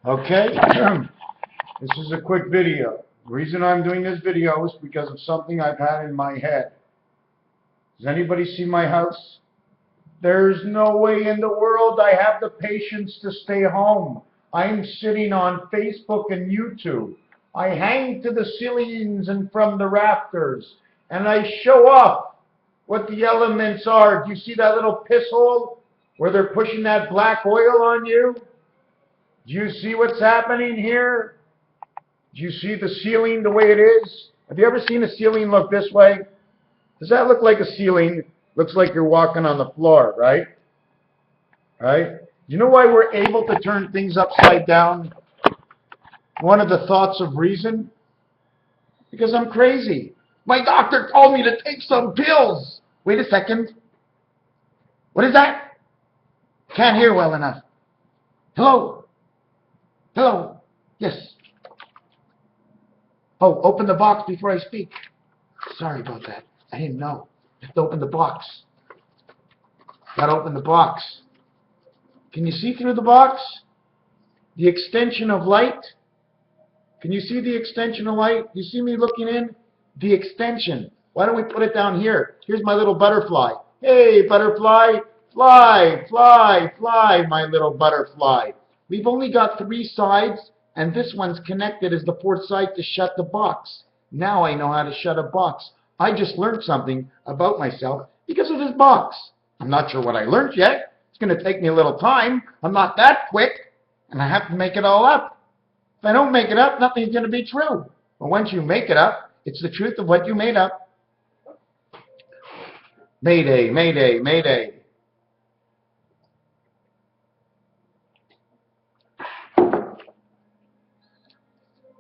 Okay, this is a quick video. The reason I'm doing this video is because of something I've had in my head. Does anybody see my house? There's no way in the world I have the patience to stay home. I'm sitting on Facebook and YouTube. I hang to the ceilings and from the rafters, and I show off what the elements are. Do you see that little piss hole where they're pushing that black oil on you? Do you see what's happening here? Do you see the ceiling the way it is? Have you ever seen a ceiling look this way? Does that look like a ceiling? Looks like you're walking on the floor, right? Right? You know why we're able to turn things upside down? One of the thoughts of reason? Because I'm crazy. My doctor told me to take some pills. Wait a second. What is that? Can't hear well enough. Hello? Hello? Yes. Oh, open the box before I speak. Sorry about that. I didn't know. You have to open the box. Gotta open the box. Can you see through the box? The extension of light? Can you see the extension of light? You see me looking in? The extension. Why don't we put it down here? Here's my little butterfly. Hey, butterfly. Fly, fly, fly, my little butterfly. We've only got 3 sides, and this one's connected as the 4th side to shut the box. Now I know how to shut a box. I just learned something about myself because of this box. I'm not sure what I learned yet. It's going to take me a little time. I'm not that quick, and I have to make it all up. If I don't make it up, nothing's going to be true. But once you make it up, it's the truth of what you made up. Mayday, mayday, mayday.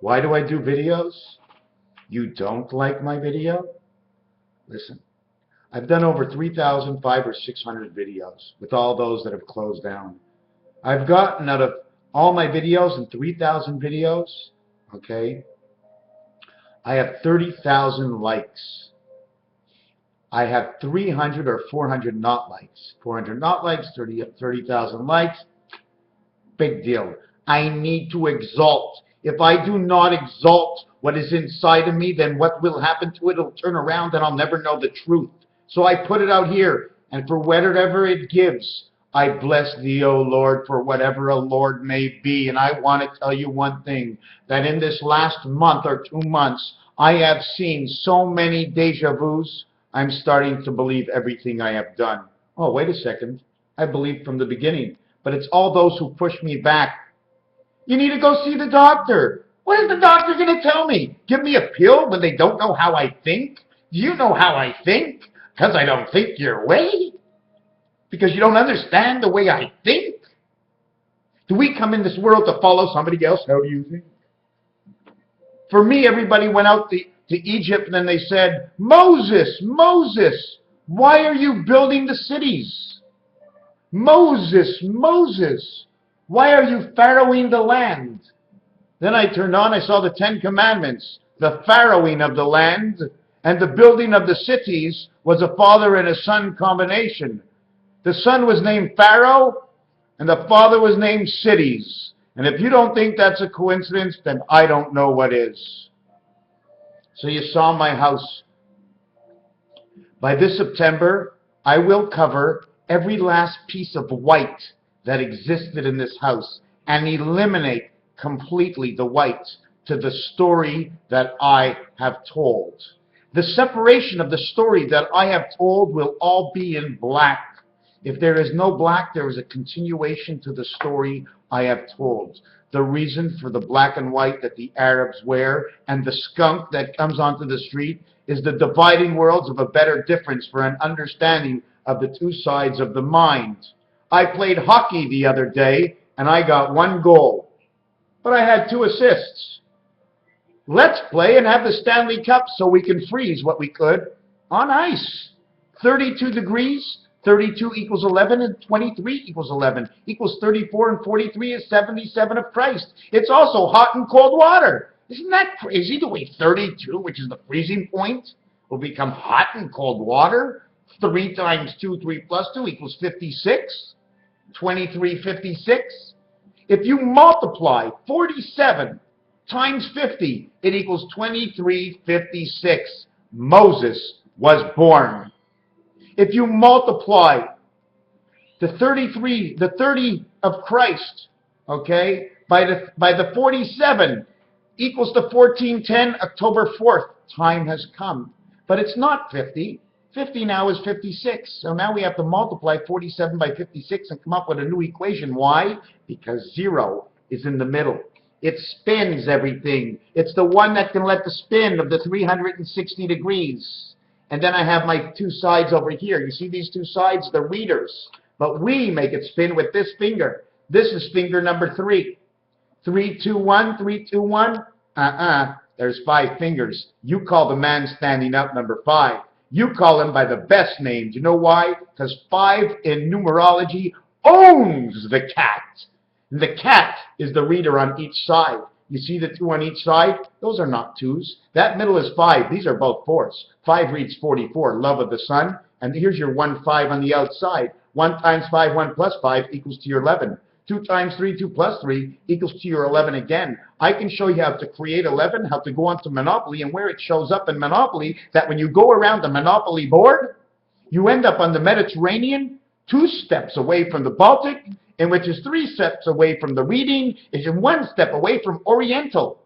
Why do I do videos? You don't like my video? Listen, I've done over 3,500 or 600 videos with all those that have closed down. I've gotten out of all my videos and 3,000 videos, okay, I have 30,000 likes. I have 300 or 400 not likes. 400 not likes, 30,000 likes. Big deal. I need to exalt. If I do not exalt what is inside of me, then what will happen to it? It'll turn around and I'll never know the truth. So I put it out here, and for whatever it gives, I bless thee, O Lord, for whatever a Lord may be. And I want to tell you one thing, that in this last month or 2 months, I have seen so many deja vus, I'm starting to believe everything I have done. Oh, wait a second. I believed from the beginning. But it's all those who push me back. You need to go see the doctor. What is the doctor going to tell me? Give me a pill when they don't know how I think? Do you know how I think? Because I don't think your way? Because you don't understand the way I think? Do we come in this world to follow somebody else? How do you think? For me, everybody went out to Egypt and then they said, Moses, Moses, why are you building the cities? Moses, Moses, why are you farrowing the land? Then I turned on, I saw the 10 Commandments. The farrowing of the land and the building of the cities was a father and a son combination. The son was named Pharaoh, and the father was named Cities. And if you don't think that's a coincidence, then I don't know what is. So you saw my house. By this September, I will cover every last piece of white that existed in this house and eliminate completely the white to the story that I have told. The separation of the story that I have told will all be in black. If there is no black, there is a continuation to the story I have told. The reason for the black and white that the Arabs wear and the skunk that comes onto the street is the dividing worlds of a better difference for an understanding of the 2 sides of the mind. I played hockey the other day and I got 1 goal, but I had 2 assists. Let's play and have the Stanley Cup so we can freeze what we could on ice. 32 degrees, 32 equals 11, and 23 equals 11, equals 34, and 43 is 77 of Christ. It's also hot and cold water. Isn't that crazy? The way 32, which is the freezing point, will become hot and cold water? 3 times 2, 3 plus 2 equals 56. 23, 56. If you multiply 47 times 50, it equals 2356. Moses was born. If you multiply the 30 of Christ, okay, by the 47 equals the 1410, October 4th. Time has come. But it's not 50. 50 now is 56. So now we have to multiply 47 by 56 and come up with a new equation. Why? Because 0 is in the middle. It spins everything. It's the one that can let the spin of the 360 degrees. And then I have my two sides over here. You see these two sides? They're readers. But we make it spin with this finger. This is finger number 3. 3, 2, 1, 3, 2, 1. There's 5 fingers. You call the man standing up number 5. You call him by the best name. Do you know why? Because 5 in numerology owns the cat. And the cat is the reader on each side. You see the 2 on each side? Those are not 2s. That middle is 5. These are both 4s. 5 reads 44, love of the sun. And here's your 1, 5 on the outside. 1 times 5, 1 plus 5 equals to your 11. 2 times 3, 2 plus 3 equals to your 11 again. I can show you how to create 11, how to go on to Monopoly, and where it shows up in Monopoly, that when you go around the Monopoly board, you end up on the Mediterranean, 2 steps away from the Baltic, in which is 3 steps away from the reading, is 1 step away from Oriental.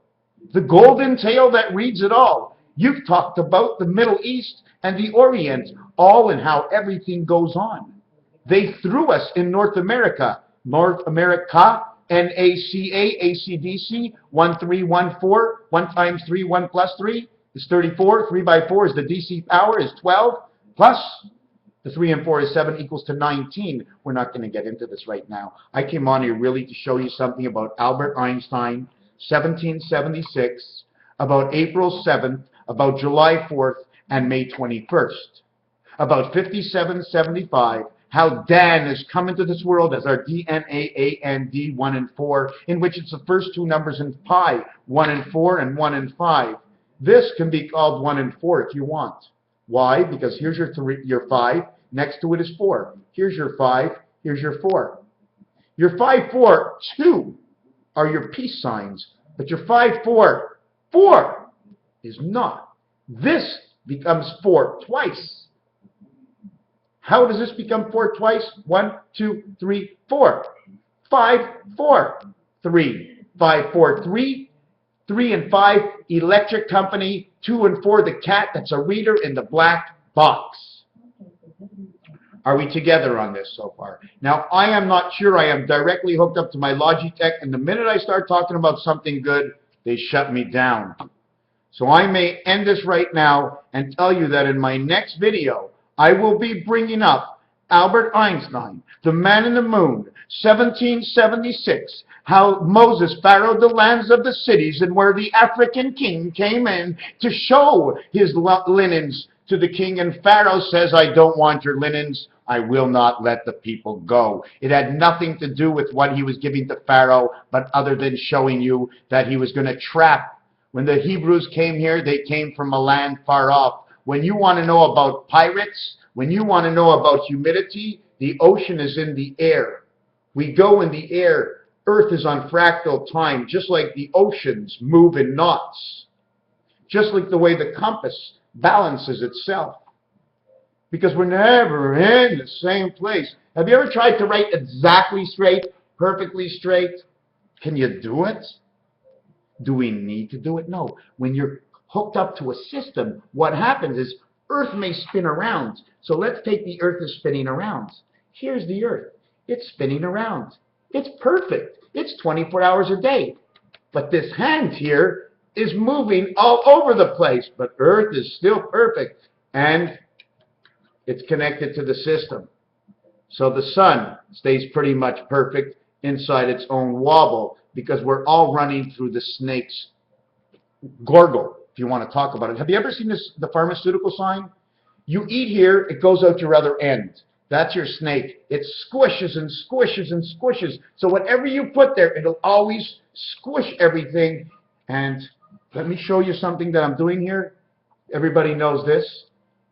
The golden tale that reads it all. You've talked about the Middle East and the Orient, all in how everything goes on. They threw us in North America, NACA, ACDC, 1314, 1 times 3, 1 plus 3 is 34, 3 by 4 is the DC power, is 12, plus the 3 and 4 is 7 equals to 19. We're not going to get into this right now. I came on here really to show you something about Albert Einstein, 1776, about April 7th, about July 4th, and May 21st. About 5775, how Dan has come into this world as our DNA, AND, 1 and 4, in which it's the first 2 numbers in pi, 1 and 4 and 1 and 5. This can be called 1 and 4 if you want. Why? Because here's your 5, next to it is 4. Here's your 5, here's your 4. Your 5, 4, 2 are your peace signs, but your 5, 4, 4 is not. This becomes 4 twice. How does this become 4 twice? 1, 2, 3, 4. 5, 4, 3. 5, 4, 3. 3 and 5, electric company. 2 and 4, the cat that's a reader in the black box. Are we together on this so far? Now, I am not sure. I am directly hooked up to my Logitech, and the minute I start talking about something good, they shut me down. So I may end this right now and tell you that in my next video, I will be bringing up Albert Einstein, the man in the moon, 1776, how Moses pharaohed the lands of the cities and where the African king came in to show his linens to the king, and Pharaoh says, I don't want your linens, I will not let the people go. It had nothing to do with what he was giving to Pharaoh, but other than showing you that he was going to trap. When the Hebrews came here, they came from a land far off. When you want to know about pirates, when you want to know about humidity, the ocean is in the air. We go in the air. Earth is on fractal time, just like the oceans move in knots. Just like the way the compass balances itself. Because we're never in the same place. Have you ever tried to write exactly straight, perfectly straight? Can you do it? Do we need to do it? No. When you're hooked up to a system, what happens is Earth may spin around. So let's take the Earth is spinning around. Here's the Earth. It's spinning around. It's perfect. It's 24 hours a day. But this hand here is moving all over the place. But Earth is still perfect. And it's connected to the system. So the sun stays pretty much perfect inside its own wobble, because we're all running through the snake's gorgle, if you want to talk about it. Have you ever seen the pharmaceutical sign? You eat here, it goes out your other end. That's your snake. It squishes and squishes and squishes. So whatever you put there, it'll always squish everything. And let me show you something that I'm doing here. Everybody knows this.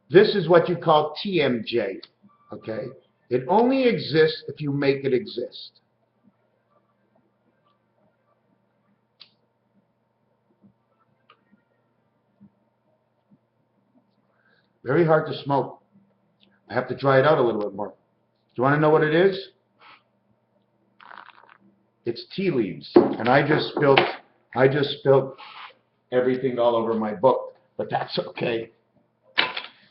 This is what you call TMJ. Okay? It only exists if you make it exist. Very hard to smoke. I have to dry it out a little bit more. Do you want to know what it is? It's tea leaves. And I just spilled everything all over my book. But that's okay.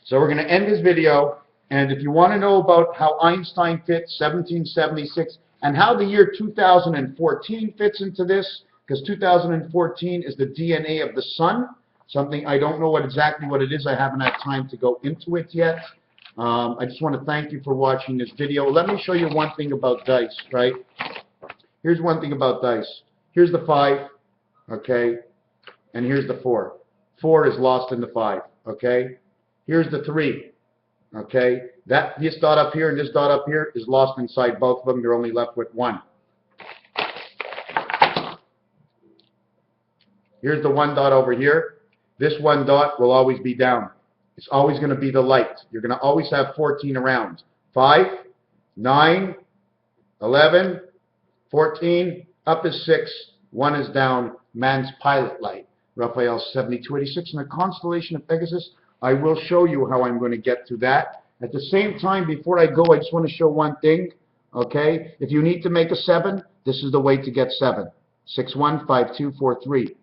So we're going to end this video. And if you want to know about how Einstein fits 1776 and how the year 2014 fits into this, because 2014 is the DNA of the sun, something I don't know exactly what it is. I haven't had time to go into it yet. I just want to thank you for watching this video. Let me show you one thing about dice, right? Here's one thing about dice. Here's the 5, okay? And here's the 4. 4 is lost in the 5, okay? Here's the 3, okay? This dot up here and this dot up here is lost inside both of them. You're only left with 1. Here's the 1 dot over here. This 1 dot will always be down. It's always going to be the light. You're going to always have 14 around. 5, 9, 11, 14, up is 6, 1 is down, man's pilot light. Raphael 7286 in the constellation of Pegasus. I will show you how I'm going to get to that. At the same time, before I go, I just want to show one thing. Okay? If you need to make a 7, this is the way to get 7. 615243.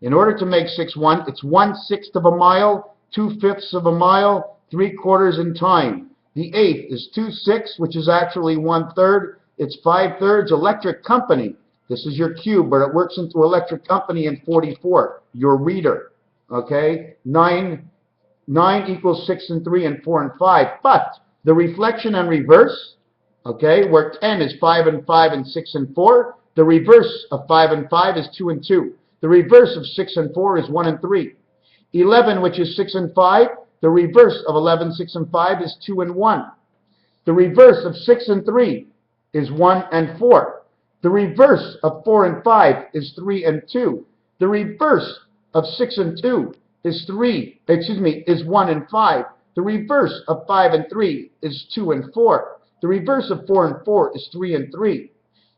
In order to make 6-1, it's 1/6 of a mile, 2/5 of a mile, 3/4 in time. The 8th is 2/6, which is actually 1/3. It's 5/3 electric company. This is your cube, but it works into electric company in 44, your reader. Okay? 9 equals 6 and 3 and 4 and 5. But the reflection and reverse, okay, where 10 is 5 and 5 and 6 and 4, the reverse of 5 and 5 is 2 and 2. The reverse of 6 and 4 is 1 and 3. 11, which is 6 and 5, the reverse of 11, 6 and 5 is 2 and 1. The reverse of 6 and 3 is 1 and 4. The reverse of 4 and 5 is 3 and 2. The reverse of 6 and 2 is 1 and 5. The reverse of 5 and 3 is 2 and 4. The reverse of 4 and 4 is 3 and 3.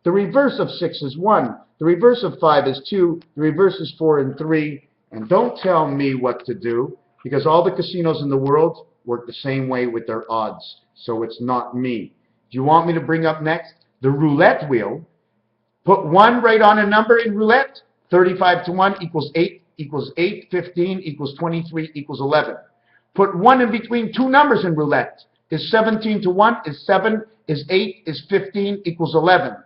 The reverse of 6 is 1. The reverse of 5 is 2. The reverse is 4 and 3. And don't tell me what to do, because all the casinos in the world work the same way with their odds. So it's not me. Do you want me to bring up next the roulette wheel? Put 1 right on a number in roulette. 35 to 1 equals 8, equals 8. 15 equals 23, equals 11. Put 1 in between 2 numbers in roulette. Is 17 to 1, is 7, is 8, is 15, equals 11.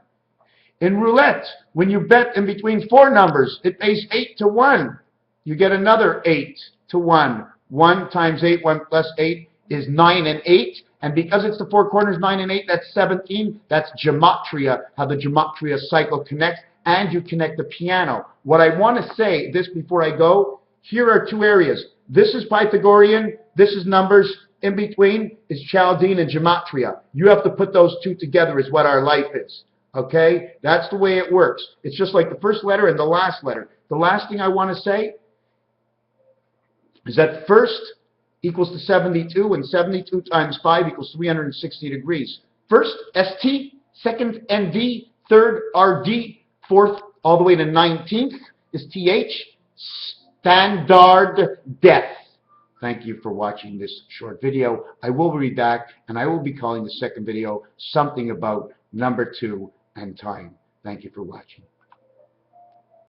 In roulette, when you bet in between 4 numbers, it pays 8 to 1. You get another 8 to 1. 1 times 8, 1 plus 8 is 9 and 8. And because it's the 4 corners, 9 and 8, that's 17. That's gematria, how the gematria cycle connects. And you connect the piano. What I want to say, this before I go, here are 2 areas. This is Pythagorean. This is numbers. In between is Chaldean and gematria. You have to put those 2 together is what our life is. Okay? That's the way it works. It's just like the first letter and the last letter. The last thing I want to say is that first equals to 72, and 72 times 5 equals 360 degrees. First, ST, second, ND, third, RD, fourth, all the way to 19th is TH, standard death. Thank you for watching this short video. I will be back, and I will be calling the second video something about number 2 and time. Thank you for watching.